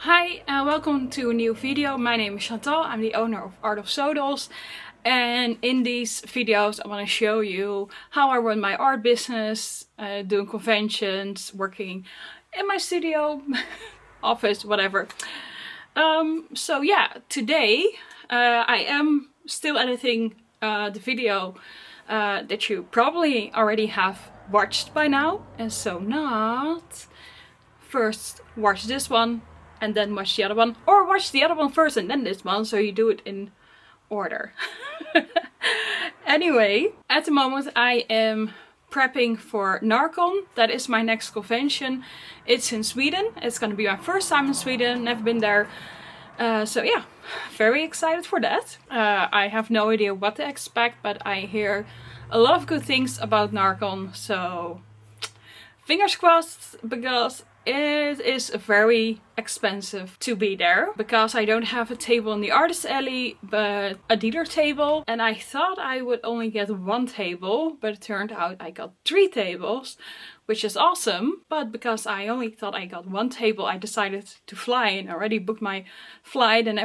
Hi and welcome to a new video. My name is Chantal. I'm the owner of Art of Sodals, and in these videos I want to show you how I run my art business, doing conventions, working in my studio, office, whatever. So yeah, today I am still editing the video that you probably already have watched by now, and so not. First watch this one and then watch the other one, or watch the other one first and then this one, so you do it in order. Anyway, at the moment I am prepping for NärCon. That is my next convention. It's in Sweden. It's gonna be my first time in Sweden, never been there. So yeah, very excited for that. I have no idea what to expect, but I hear a lot of good things about NärCon, so fingers crossed, because it is very expensive to be there, because I don't have a table in the artist alley but a dealer table, and I thought I would only get one table, but it turned out I got 3 tables, which is awesome. But because I only thought I got one table, I decided to fly and already booked my flight and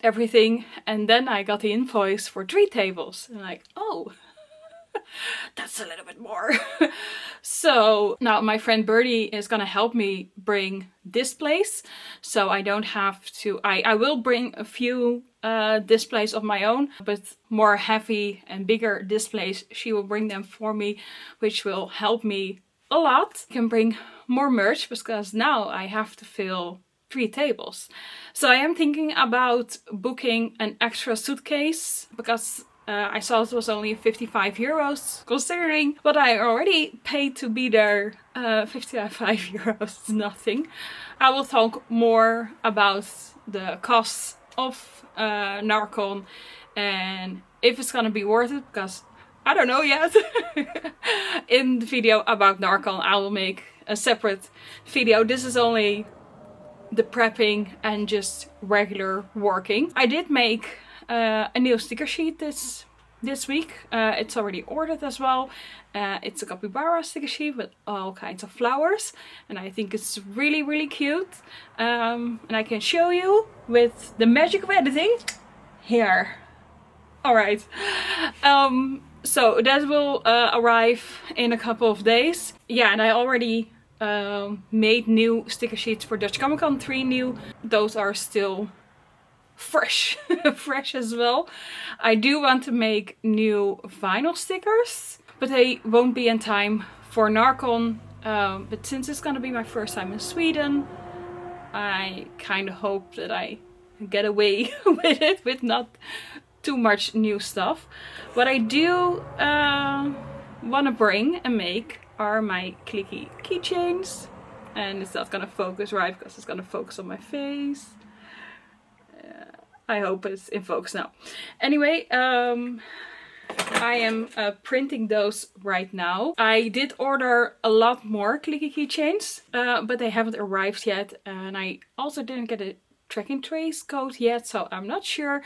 everything, and then I got the invoice for 3 tables and like, oh, that's a little bit more. So now my friend Birdie is gonna help me bring displays, so I don't have to. I will bring a few displays of my own, but more heavy and bigger displays she will bring them for me, which will help me a lot. I can bring more merch because now I have to fill 3 tables. So I am thinking about booking an extra suitcase, because I saw it was only 55 euros, considering what I already paid to be there. 55 euros is nothing. I will talk more about the costs of NärCon and if it's gonna be worth it, because I don't know yet. In the video about NärCon I will make a separate video. This is only the prepping and just regular working. I did make a new sticker sheet this week. It's already ordered as well. It's a capybara sticker sheet with all kinds of flowers, and I think it's really cute. And I can show you with the magic of editing here. Alright, so that will arrive in a couple of days. Yeah, and I already made new sticker sheets for Dutch Comic Con, 3 new. Those are still fresh. Fresh as well. I do want to make new vinyl stickers, but they won't be in time for NärCon. But since it's gonna be my first time in Sweden, I kind of hope that I get away with it, with not too much new stuff. What I do want to bring and make are my clicky keychains, and it's not gonna focus right because it's gonna focus on my face. I hope it's in focus now. Anyway, I am printing those right now. I did order a lot more clicky keychains, but they haven't arrived yet. And I also didn't get a tracking trace code yet, so I'm not sure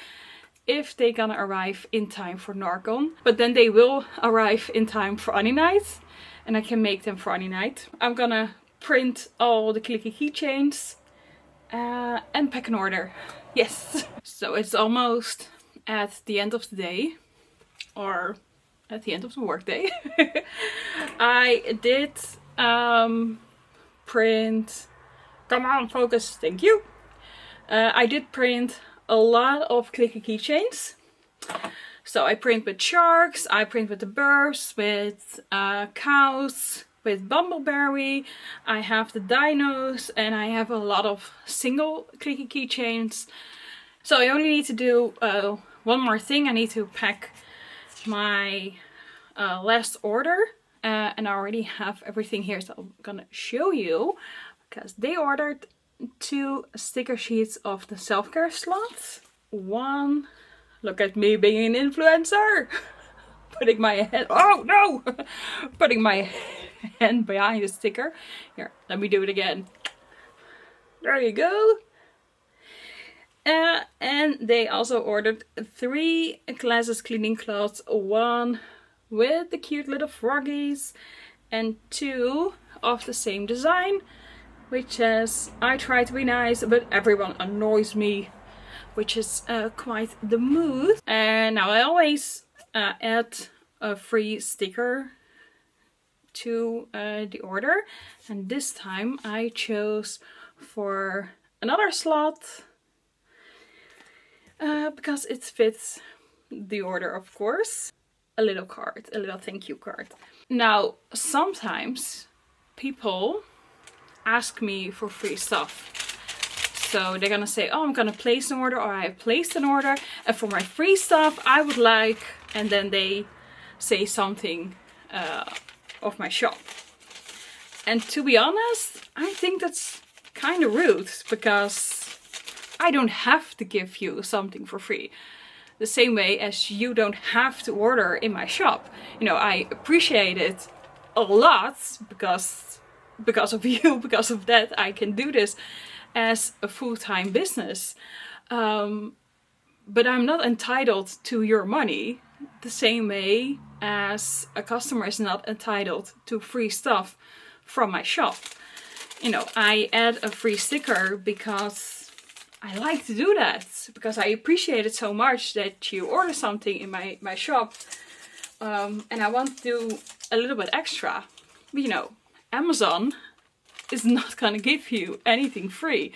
if they're gonna arrive in time for NärCon. But then they will arrive in time for Annie Night, and I can make them for Annie Night. I'm gonna print all the clicky keychains and pack an order. Yes. So it's almost at the end of the day, or at the end of the workday. I did print, come on, focus, thank you. I did print a lot of clicky keychains. So I print with sharks, I print with the birds, with cows, with Bumbleberry, I have the dinos, and I have a lot of single clicky keychains. So I only need to do one more thing. I need to pack my last order, and I already have everything here, so I'm gonna show you, because they ordered 2 sticker sheets of the self-care slots. One, look at me being an influencer. Putting my head, oh no! Putting my hand behind the sticker. Here, let me do it again. There you go. And they also ordered 3 glasses cleaning cloths. 1 with the cute little froggies, and 2 of the same design. which says, I try to be nice, but everyone annoys me, which is quite the mood. And now I always add a free sticker to the order, and this time I chose for another slot because it fits the order, of course, a little card, a little thank you card. Now sometimes people ask me for free stuff. So they're gonna say, oh, I'm gonna place an order, or I placed an order, and for my free stuff I would like, and then they say something of my shop. And to be honest, I think that's kind of rude, because I don't have to give you something for free. The same way as you don't have to order in my shop. You know, I appreciate it a lot because of you, because of that I can do this as a full-time business. But I'm not entitled to your money the same way as a customer is not entitled to free stuff from my shop. You know, I add a free sticker because I like to do that, because I appreciate it so much that you order something in my shop, and I want to do a little bit extra. But you know, Amazon is not gonna give you anything free.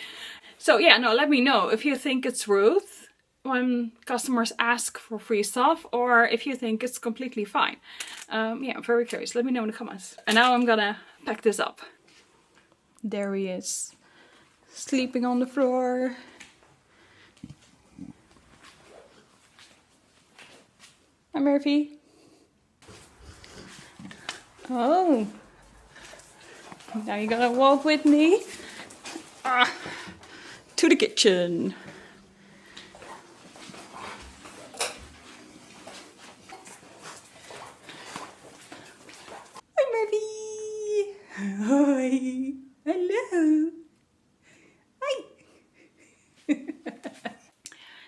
So yeah, no, let me know if you think it's rude when customers ask for free stuff, or if you think it's completely fine. Yeah, I'm very curious. Let me know in the comments. And now I'm gonna pack this up. There he is, sleeping on the floor. Hi, Murphy. Oh, now you're gonna walk with me to the kitchen. Hi, Murphy. Hi. Hello. Hi.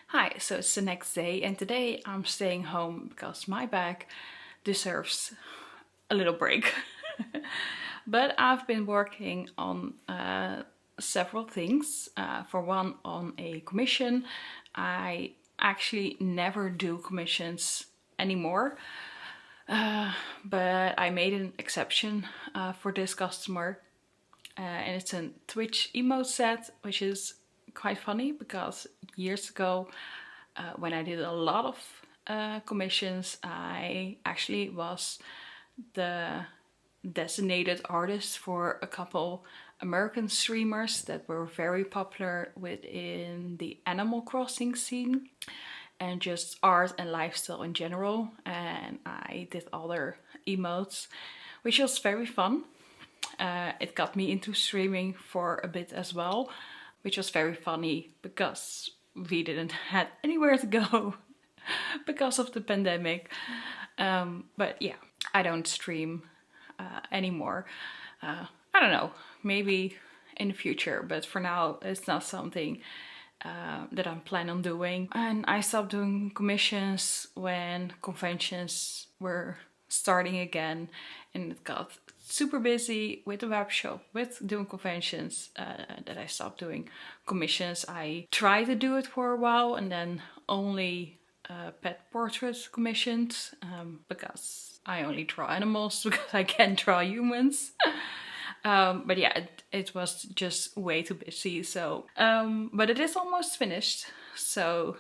Hi, so it's the next day, and today I'm staying home because my back deserves a little break. But I've been working on several things. For one, on a commission. I actually never do commissions anymore, but I made an exception for this customer, and it's a Twitch emote set, which is quite funny because years ago, when I did a lot of commissions, I actually was the designated artist for a couple American streamers that were very popular within the Animal Crossing scene and just art and lifestyle in general. And I did all their emotes, which was very fun. It got me into streaming for a bit as well, which was very funny because we didn't have anywhere to go because of the pandemic. But yeah, I don't stream anymore. I don't know, maybe in the future, but for now it's not something that I'm planning on doing. And I stopped doing commissions when conventions were starting again, and it got super busy with the web shop, with doing conventions, that I stopped doing commissions. I tried to do it for a while, and then only pet portraits commissions, because I only draw animals, because I can't draw humans. But yeah, it was just way too busy. So, but it is almost finished. So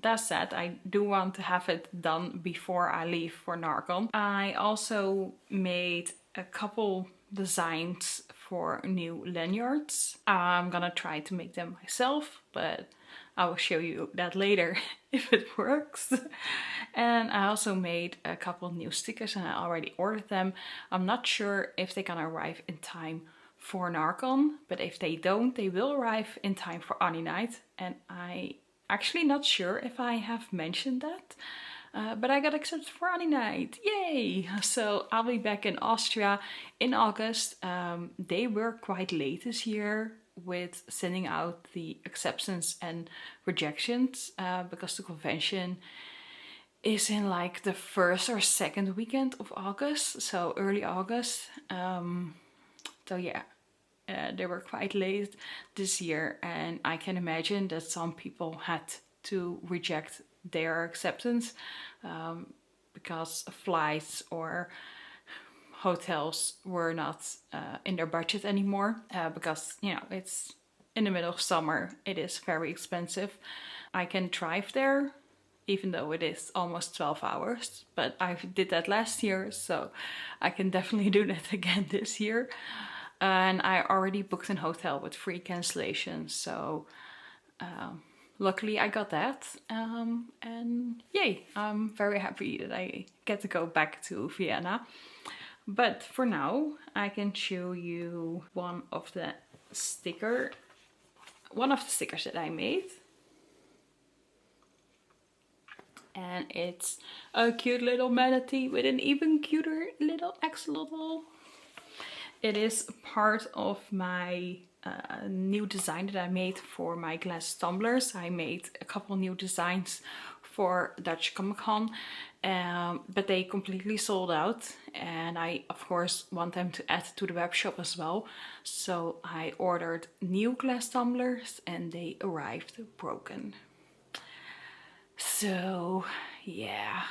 that said, I do want to have it done before I leave for NärCon. I also made a couple designs for new lanyards. I'm gonna try to make them myself, but I will show you that later if it works. And I also made a couple new stickers, and I already ordered them. I'm not sure if they're gonna arrive in time for NärCon, but if they don't, they will arrive in time for Annie Night. And I actually not sure if I have mentioned that, but I got accepted for Annie Night, yay! So I'll be back in Austria in August. They were quite late this year with sending out the acceptance and rejections, because the convention is in like the first or second weekend of August, so early August. So yeah, They were quite late this year, and I can imagine that some people had to reject their acceptance because flights or hotels were not in their budget anymore, because, you know, it's in the middle of summer. It is very expensive. I can drive there, even though it is almost 12 hours, but I did that last year, so I can definitely do that again this year. And I already booked a hotel with free cancellation, so luckily I got that. And yay, I'm very happy that I get to go back to Vienna. But for now, I can show you one of the stickers that I made. And it's a cute little manatee with an even cuter little axolotl. It is part of my new design that I made for my glass tumblers. I made a couple new designs for Dutch Comic Con, but they completely sold out, and I of course want them to add to the web shop as well. So I ordered new glass tumblers and they arrived broken. So yeah,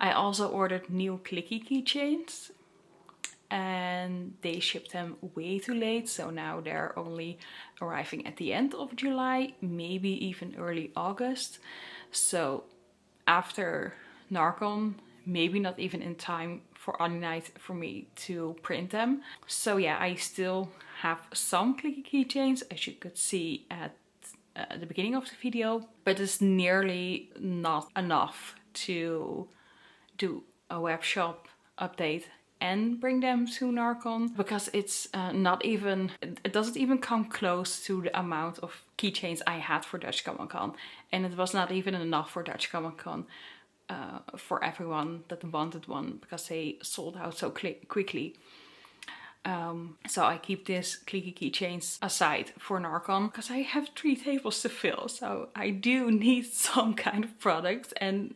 I also ordered new clicky keychains and they shipped them way too late, so now they're only arriving at the end of July, maybe even early August. So after NärCon, maybe not even in time for Annie Night for me to print them. So yeah, I still have some clicky keychains, as you could see at the beginning of the video, but it's nearly not enough to do a web shop update and bring them to NärCon, because it's not even, it doesn't even come close to the amount of keychains I had for Dutch Comic Con, and it was not even enough for Dutch Comic Con for everyone that wanted one, because they sold out so quickly. So I keep these clicky keychains aside for NärCon, because I have 3 tables to fill, so I do need some kind of products, and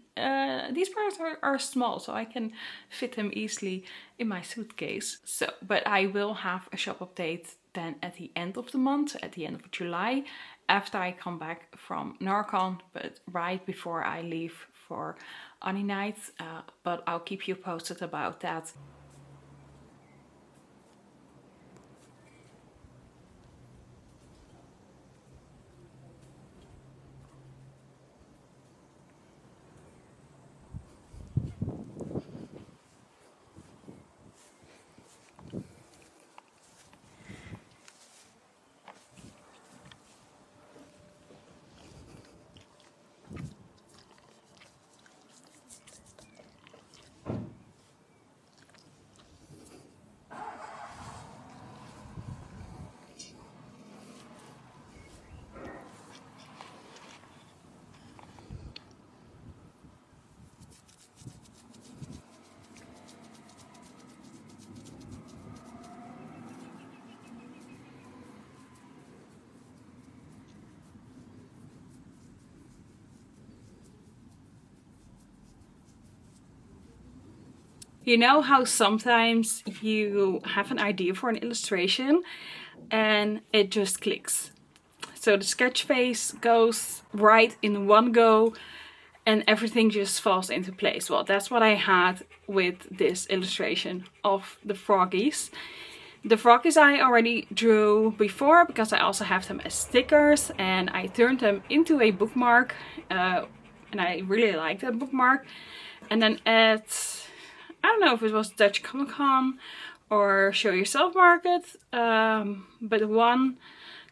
these products are small, so I can fit them easily in my suitcase. So, but I will have a shop update then at the end of the month, at the end of July, after I come back from NärCon, but right before I leave for Annie Night, but I'll keep you posted about that. You know how sometimes you have an idea for an illustration and it just clicks. So the sketch phase goes right in one go and everything just falls into place. Well, that's what I had with this illustration of the froggies. The froggies I already drew before, because I also have them as stickers, and I turned them into a bookmark, and I really like that bookmark. And then at, I don't know if it was Dutch Comic Con or Show Yourself Market, but one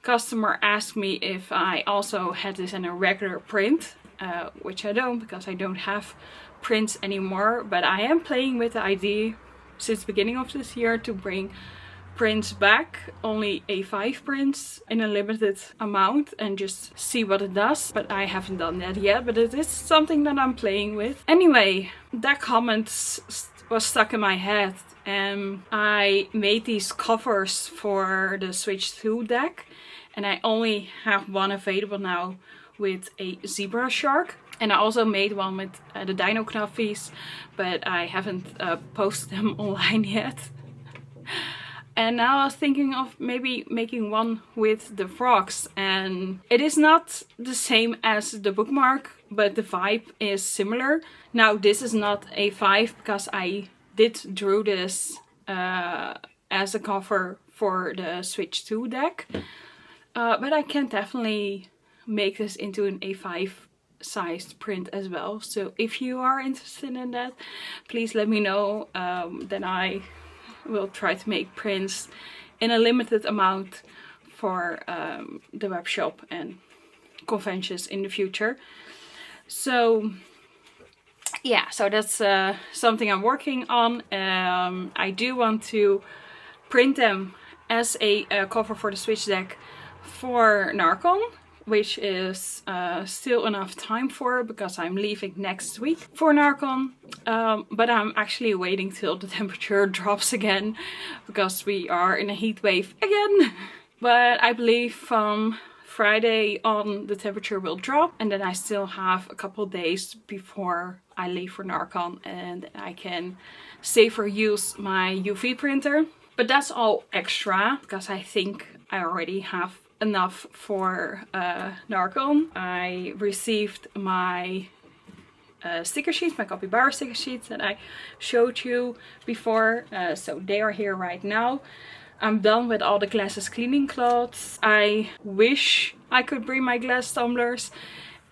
customer asked me if I also had this in a regular print, which I don't, because I don't have prints anymore. But I am playing with the idea since the beginning of this year to bring prints back, only A5 prints in a limited amount, and just see what it does. But I haven't done that yet, but it is something that I'm playing with. Anyway, that comment was stuck in my head, and I made these covers for the Switch 2 deck, and I only have one available now with a zebra shark. And I also made one with the dino knuffies, but I haven't posted them online yet. And now I was thinking of maybe making one with the frogs, and it is not the same as the bookmark, but the vibe is similar. Now this is not A5 because I did drew this as a cover for the Switch 2 deck, but I can definitely make this into an A5 sized print as well. So if you are interested in that, please let me know. Then I will try to make prints in a limited amount for the web shop and conventions in the future. So yeah, so that's something I'm working on. I do want to print them as a cover for the Switch deck for NärCon, which is still enough time for because I'm leaving next week for NärCon. But I'm actually waiting till the temperature drops again because we are in a heat wave again. But I believe from Friday on the temperature will drop, and then I still have a couple days before I leave for NärCon and I can safer use my UV printer. But that's all extra because I think I already have enough for NärCon. I received my sticker sheets, my capybara sticker sheets that I showed you before. So they are here right now. I'm done with all the glasses cleaning cloths. I wish I could bring my glass tumblers,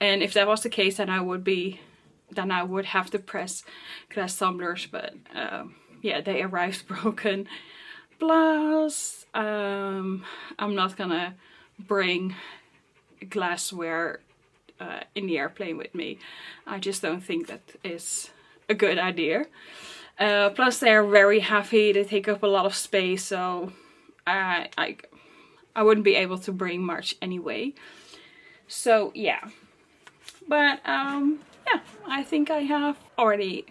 and if that was the case, then I would have to press glass tumblers, but yeah, they arrived broken. Plus, I'm not gonna bring glassware in the airplane with me. I just don't think that is a good idea. Plus they're very heavy, they take up a lot of space, so I wouldn't be able to bring much anyway. So yeah, but yeah, I think I have already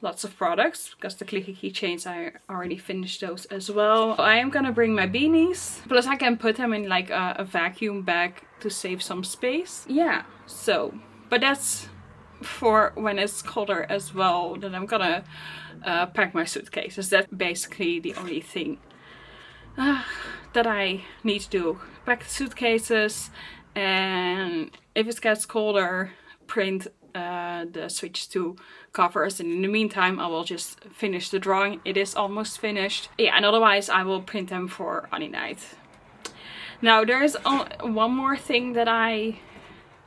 lots of products because the clicky keychains, I already finished those as well. I am gonna bring my beanies, plus I can put them in like a vacuum bag to save some space. Yeah, so, but that's for when it's colder as well. Then I'm gonna pack my suitcases. That's basically the only thing that I need to do. Pack the suitcases, and if it gets colder, print the Switch 2 covers, and in the meantime I will just finish the drawing. It is almost finished. Yeah, and otherwise I will print them for Annie Night. Now there is one more thing that I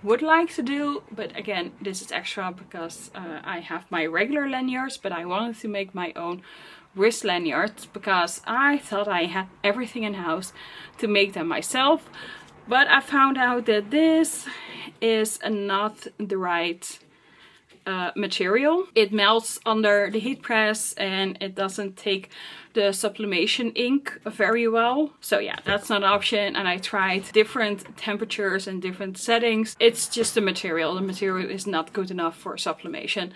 would like to do, but again this is extra because I have my regular lanyards, but I wanted to make my own wrist lanyards because I thought I had everything in house to make them myself. But I found out that this is not the right material. It melts under the heat press and it doesn't take the sublimation ink very well. So yeah, that's not an option, and I tried different temperatures and different settings. It's just the material. The material is not good enough for sublimation.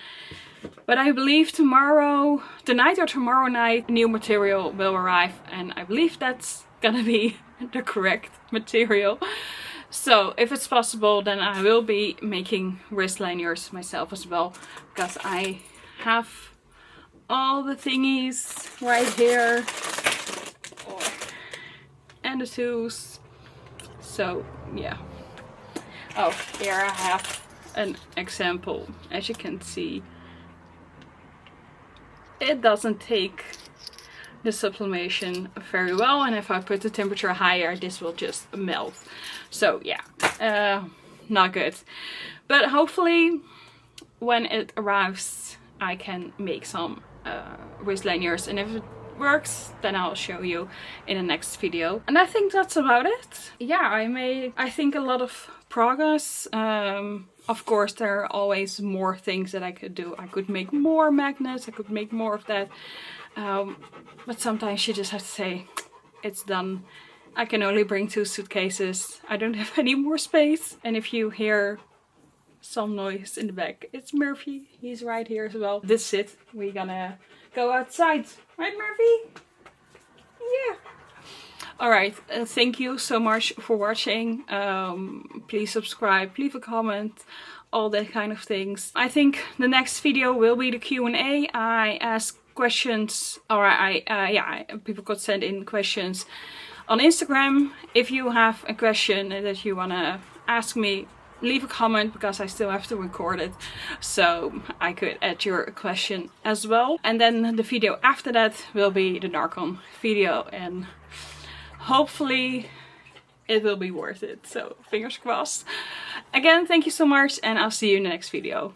But I believe tonight or tomorrow night, new material will arrive, and I believe that's gonna be the correct material. So if it's possible, then I will be making wrist lanyards myself as well, because I have all the thingies right here, and the tools. So yeah. Oh, here I have an example. As you can see, it doesn't take the sublimation very well, and if I put the temperature higher, this will just melt. So yeah, not good. But hopefully when it arrives I can make some wrist lanyards, and if it works then I'll show you in the next video. And I think that's about it. Yeah, I made, I think, a lot of progress. Of course there are always more things that I could do. I could make more magnets, I could make more of that. But sometimes you just have to say, it's done. I can only bring 2 suitcases. I don't have any more space. And if you hear some noise in the back, it's Murphy. He's right here as well. This is it. We're gonna go outside. Right, Murphy? Yeah. Alright, thank you so much for watching. Please subscribe, leave a comment, all that kind of things. I think the next video will be the Q&A. I asked questions, or people could send in questions on Instagram. If you have a question that you wanna ask me, leave a comment, because I still have to record it, so I could add your question as well. And then the video after that will be the NärCon video, and hopefully it will be worth it. So fingers crossed. Again, thank you so much, and I'll see you in the next video.